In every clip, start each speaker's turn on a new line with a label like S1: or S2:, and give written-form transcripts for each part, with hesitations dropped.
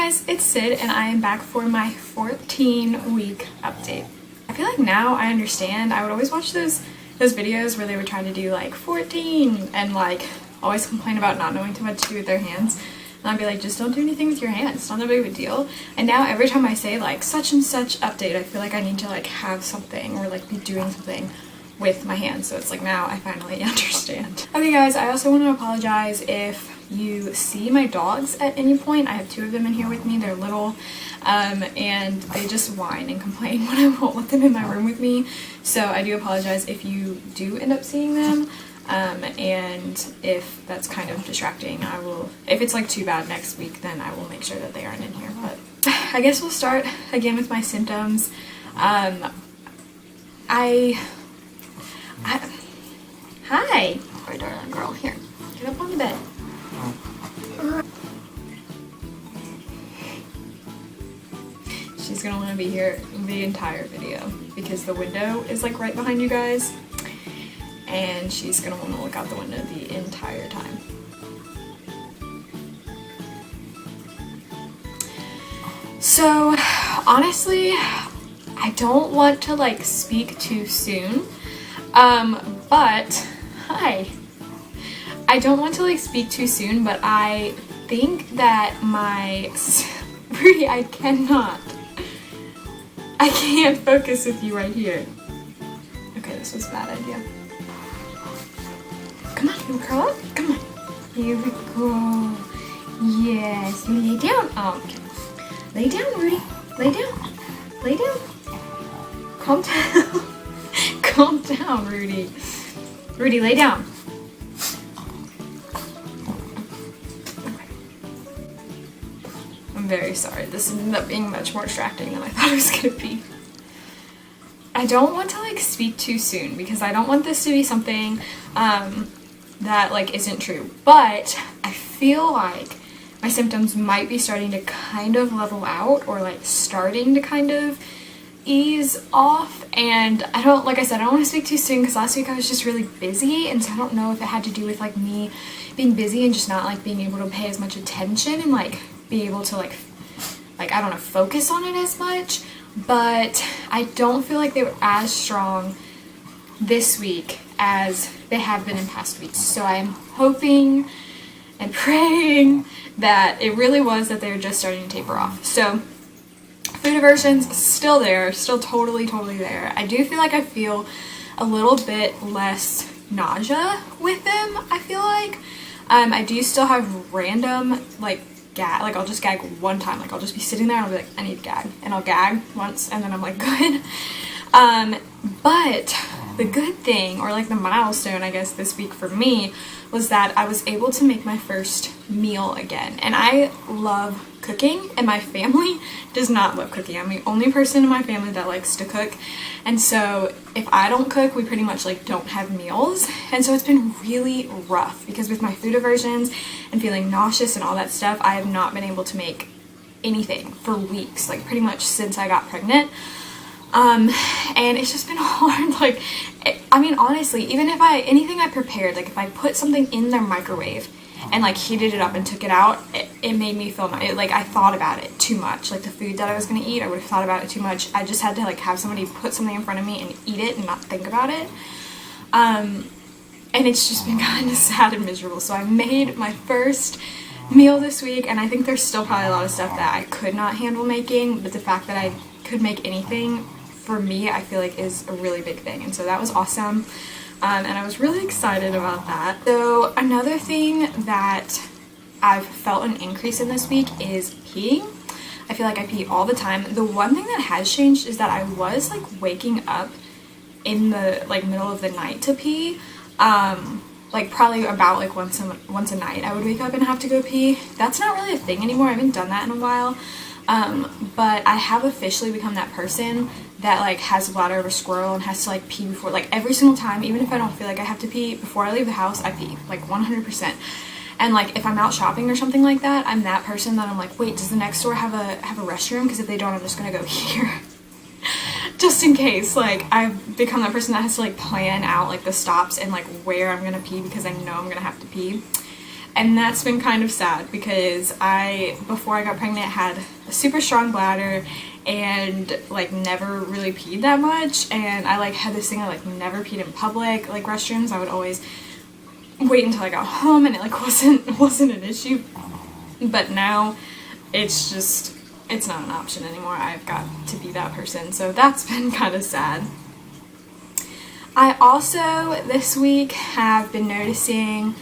S1: guys, it's Sid and I am back for my 14-week update. I feel like now I understand. I would always watch those videos where they would try to do like 14 and like always complain about not knowing too much to do with their hands. And I'd be like, just don't do anything with your hands. It's not that big of a deal. And now every time I say like such and such update, I feel like I need to like have something or like be doing something with my hands. So it's like now I finally understand. Okay guys, I also want to apologize if you see my dogs at any point. I have two of them in here with me. They're little and they just whine and complain when I won't let them in my room with me. So I do apologize if you do end up seeing them. And if that's kind of distracting, I will, if it's like too bad next week, then I will make sure that they aren't in here. But I guess we'll start again with my symptoms. Hi. Our darling girl, here, get up on the bed. She's gonna want to be here the entire video because the window is like right behind you guys, and she's gonna want to look out the window the entire time. So honestly, I don't want to like speak too soon, but hi. I don't want to like speak too soon, but I think that my Rudy, I can't focus with you right here. Okay, this was a bad idea. Come on, you curl up. Come on. Here we go. Yes, you lay down. Oh, okay. Lay down, Rudy. Lay down. Lay down. Calm down. Calm down, Rudy. Rudy, lay down. I'm very sorry. This ended up being much more distracting than I thought it was gonna be. I don't want to like speak too soon because I don't want this to be something that like isn't true, but I feel like my symptoms might be starting to kind of level out or like starting to kind of ease off. And I don't, like I said, I don't want to speak too soon because last week I was just really busy, and so I don't know if it had to do with like me being busy and just not like being able to pay as much attention and like be able to like I don't know, focus on it as much. But I don't feel like they were as strong this week as they have been in past weeks. So I am hoping and praying that it really was that they're just starting to taper off. So food aversion's still there, still totally there. I do feel like I feel a little bit less nausea with them, I feel like. I do still have random like I'll just gag one time, like I'll just be sitting there and I'll be like, I need to gag, and I'll gag once and then I'm like, good. But the good thing, or like the milestone I guess this week for me, was that I was able to make my first meal again. And I love cooking, and my family does not love cooking. I'm the only person in my family that likes to cook, and so if I don't cook, we pretty much like don't have meals. And so it's been really rough because with my food aversions and feeling nauseous and all that stuff, I have not been able to make anything for weeks, like pretty much since I got pregnant. And it's just been hard. Like, I mean, honestly, even if anything I prepared, like if I put something in their microwave and like heated it up and took it out, it made me feel like I thought about it too much. Like the food that I was gonna eat, I would have thought about it too much. I just had to like have somebody put something in front of me and eat it and not think about it. And it's just been kind of sad and miserable. So I made my first meal this week, and I think there's still probably a lot of stuff that I could not handle making, but the fact that I could make anything for me, I feel like is a really big thing. And so that was awesome. And I was really excited about that. So another thing that I've felt an increase in this week is peeing. I feel like I pee all the time. The one thing that has changed is that I was like waking up in the like middle of the night to pee. Like probably about like once a night I would wake up and have to go pee. That's not really a thing anymore. I haven't done that in a while. But I have officially become that person that like has a bladder of a squirrel and has to like pee before, like every single time, even if I don't feel like I have to pee, before I leave the house, I pee, like 100%. And like if I'm out shopping or something like that, I'm that person that I'm like, wait, does the next store have a restroom? Because if they don't, I'm just gonna go here. Just in case. Like I've become that person that has to like plan out like the stops and like where I'm gonna pee because I know I'm gonna have to pee. And that's been kind of sad because before I got pregnant, had a super strong bladder and like never really peed that much. And I like had this thing, I like never peed in public, like restrooms. I would always wait until I got home and it like wasn't an issue. But now it's not an option anymore. I've got to be that person. So that's been kind of sad. I also this week have been noticing,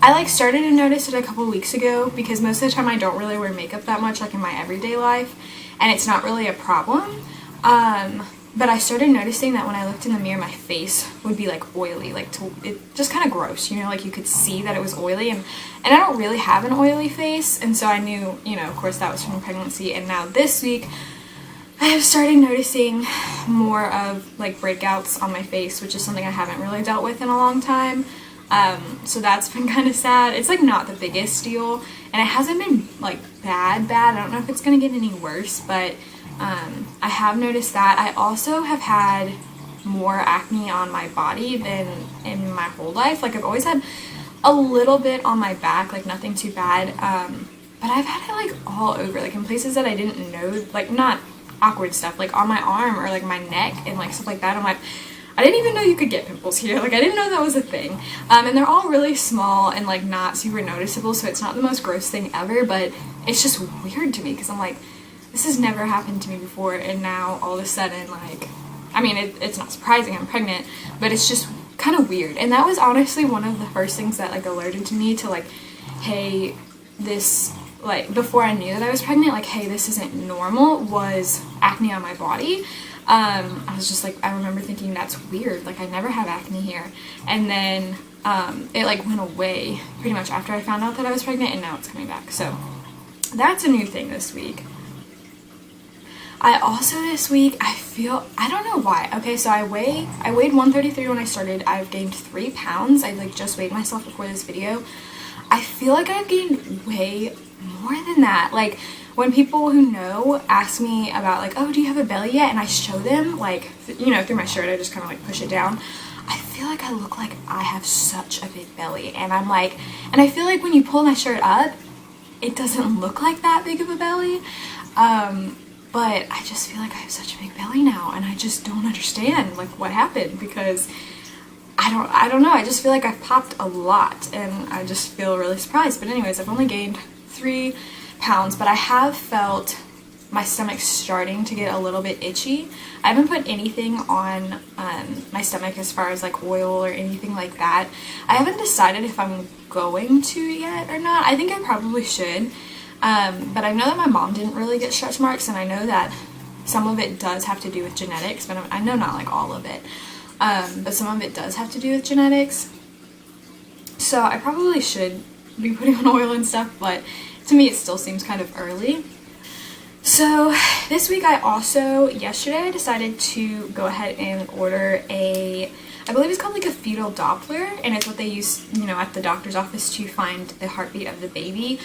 S1: I like started to notice it a couple weeks ago because most of the time I don't really wear makeup that much like in my everyday life, and it's not really a problem. But I started noticing that when I looked in the mirror, my face would be like oily, it just kind of gross, you know, like you could see that it was oily, and I don't really have an oily face, and so I knew, you know, of course that was from pregnancy. And now this week I have started noticing more of like breakouts on my face, which is something I haven't really dealt with in a long time. So that's been kind of sad. It's like not the biggest deal, and it hasn't been like bad. I don't know if it's gonna get any worse, but I have noticed that. I also have had more acne on my body than in my whole life. Like I've always had a little bit on my back, like nothing too bad, but I've had it like all over, like in places that I didn't know, like not awkward stuff, like on my arm or like my neck and like stuff like that. I'm like, I didn't even know you could get pimples here. Like I didn't know that was a thing. And they're all really small and like not super noticeable, so it's not the most gross thing ever, but it's just weird to me because I'm like, this has never happened to me before, and now all of a sudden, like, I mean, it's not surprising I'm pregnant, but it's just kind of weird. And that was honestly one of the first things that like alerted to me to like, hey, this, like, before I knew that I was pregnant, like, hey, this isn't normal, was acne on my body. I was just like, I remember thinking that's weird, like I never have acne here. And then it like went away pretty much after I found out that I was pregnant, and now it's coming back. So that's a new thing this week. I also this week, I don't know why. Okay, so I weighed 133 when I started. I've gained 3 pounds. I like just weighed myself before this video. I feel like I've gained way more than that. Like when people who know ask me about like, oh, do you have a belly yet? And I show them like, you know, through my shirt, I just kind of like push it down. I feel like I look like I have such a big belly. And I'm like, and I feel like when you pull my shirt up, it doesn't look like that big of a belly. But I just feel like I have such a big belly now, and I just don't understand like what happened, because I don't know, I just feel like I've popped a lot, and I just feel really surprised. But anyways, I've only gained 3 pounds, but I have felt my stomach starting to get a little bit itchy. I haven't put anything on my stomach as far as like oil or anything like that. I haven't decided if I'm going to yet or not. I think I probably should. But I know that my mom didn't really get stretch marks, and I know that some of it does have to do with genetics, but I know not like all of it. But some of it does have to do with genetics. So I probably should be putting on oil and stuff, but to me it still seems kind of early. So this week yesterday I decided to go ahead and order I believe it's called like a fetal doppler, and it's what they use, you know, at the doctor's office to find the heartbeat of the baby.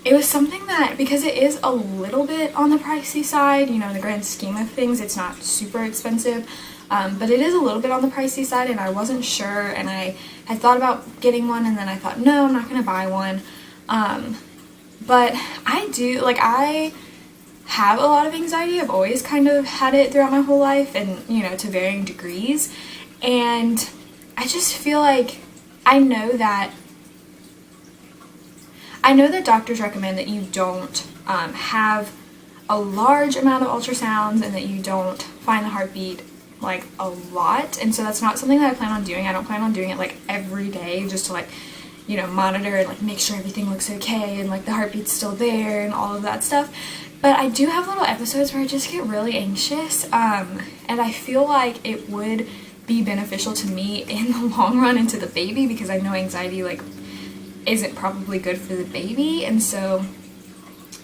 S1: It was something that, because it is a little bit on the pricey side, you know, in the grand scheme of things, it's not super expensive, but it is a little bit on the pricey side, and I wasn't sure, and I had thought about getting one, and then I thought, no, I'm not going to buy one. But I have a lot of anxiety. I've always kind of had it throughout my whole life, and, you know, to varying degrees, and I just feel like I know that doctors recommend that you don't have a large amount of ultrasounds, and that you don't find the heartbeat like a lot, and so that's not something that I plan on doing. I don't plan on doing it like every day just to like, you know, monitor and like make sure everything looks okay and like the heartbeat's still there and all of that stuff. But I do have little episodes where I just get really anxious, and I feel like it would be beneficial to me in the long run and to the baby, because I know anxiety like isn't probably good for the baby, and so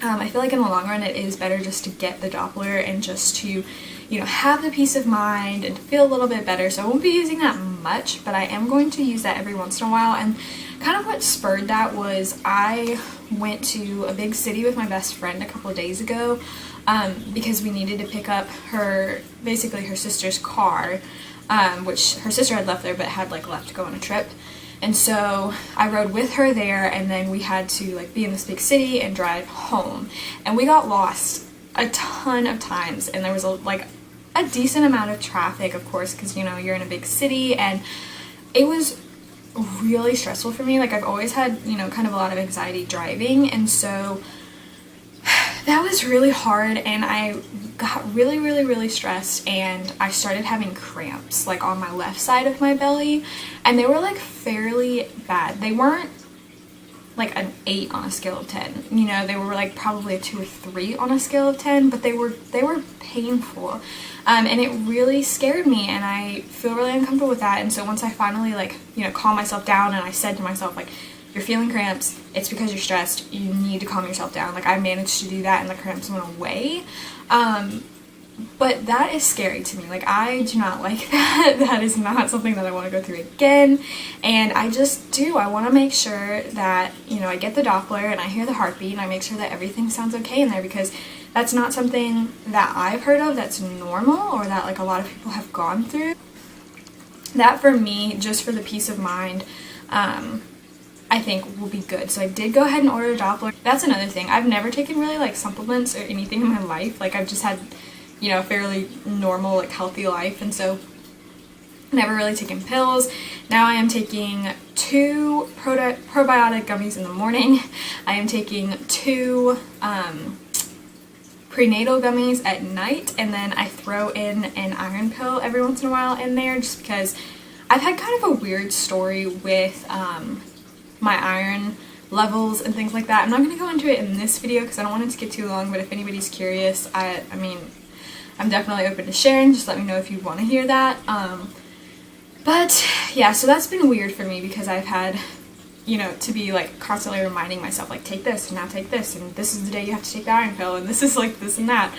S1: I feel like in the long run it is better just to get the Doppler and just to, you know, have the peace of mind and feel a little bit better. So I won't be using that much, but I am going to use that every once in a while. And kind of what spurred that was I went to a big city with my best friend a couple of days ago, because we needed to pick up her sister's car, which her sister had left there but had like left to go on a trip. And so I rode with her there, and then we had to like be in this big city and drive home. And we got lost a ton of times, and there was a decent amount of traffic, of course, because, you know, you're in a big city, and it was really stressful for me. Like, I've always had, you know, kind of a lot of anxiety driving, and so that was really hard, and I got really stressed, and I started having cramps like on my left side of my belly, and they were like fairly bad. They weren't like an 8 on a scale of 10, you know, they were like probably a 2 or 3 on a scale of 10, but they were painful, and it really scared me, and I feel really uncomfortable with that. And so once I finally, like, you know, calmed myself down, and I said to myself, like, you're feeling cramps, it's because you're stressed, you need to calm yourself down. Like, I managed to do that, and the cramps went away. But that is scary to me. Like, I do not like that. That is not something that I want to go through again. And I just do. I want to make sure that, you know, I get the doppler and I hear the heartbeat, and I make sure that everything sounds okay in there, because that's not something that I've heard of that's normal, or that like a lot of people have gone through. That for me, just for the peace of mind, I think will be good. So I did go ahead and order a doppler. That's another thing. I've never taken really like supplements or anything in my life. Like, I've just had, you know, a fairly normal, like, healthy life, and so never really taken pills. Now I am taking 2 probiotic gummies in the morning. I am taking 2 prenatal gummies at night, and then I throw in an iron pill every once in a while in there, just because I've had kind of a weird story with my iron levels and things like that. I'm not going to go into it in this video because I don't want it to get too long, but if anybody's curious, I mean, I'm definitely open to sharing. Just let me know if you want to hear that. But yeah, so that's been weird for me, because I've had, you know, to be like constantly reminding myself, like, take this and now take this, and this is the day you have to take the iron pill, and this is like this and that,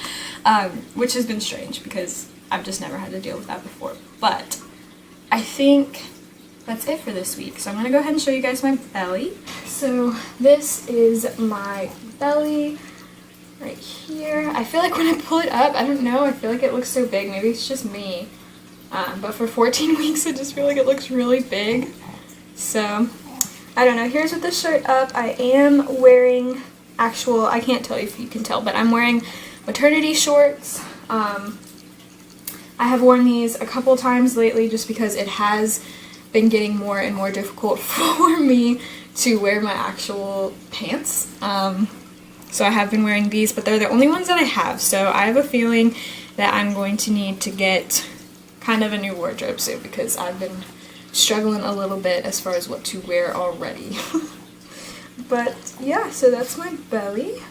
S1: which has been strange because I've just never had to deal with that before. But I think that's it for this week. So I'm gonna go ahead and show you guys my belly. So this is my belly right here. I feel like when I pull it up, I don't know, I feel like it looks so big. Maybe it's just me. But for 14 weeks, I just feel like it looks really big. So I don't know. Here's with the shirt up. I am wearing actual, I can't tell you if you can tell, but I'm wearing maternity shorts. I have worn these a couple times lately just because it has been getting more and more difficult for me to wear my actual pants. So I have been wearing these, but they're the only ones that I have. So I have a feeling that I'm going to need to get kind of a new wardrobe soon, because I've been struggling a little bit as far as what to wear already. But yeah, so that's my belly.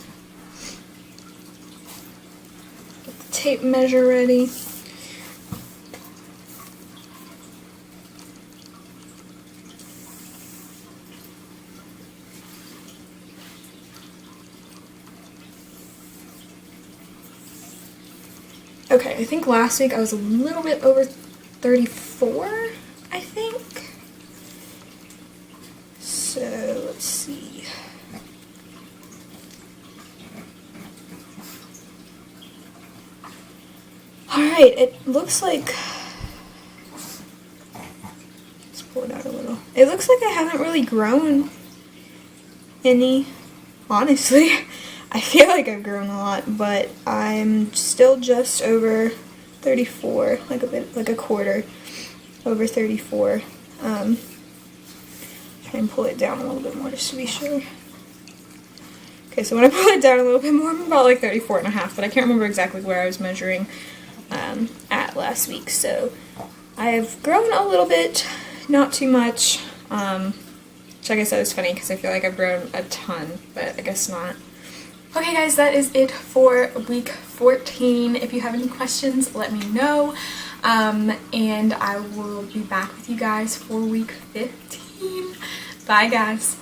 S1: Get the tape measure ready. Okay, I think last week I was a little bit over 34, I think. So, let's see. Alright, it looks like... Let's pull it out a little. It looks like I haven't really grown any, honestly. I feel like I've grown a lot, but I'm still just over 34, like a quarter over 34. Try and pull it down a little bit more just to be sure. Okay, so when I pull it down a little bit more, I'm about like 34 and a half, but I can't remember exactly where I was measuring at last week. So I've grown a little bit, not too much, which I guess that was funny because I feel like I've grown a ton, but I guess not. Okay guys, that is it for week 14. If you have any questions, let me know. And I will be back with you guys for week 15. Bye guys.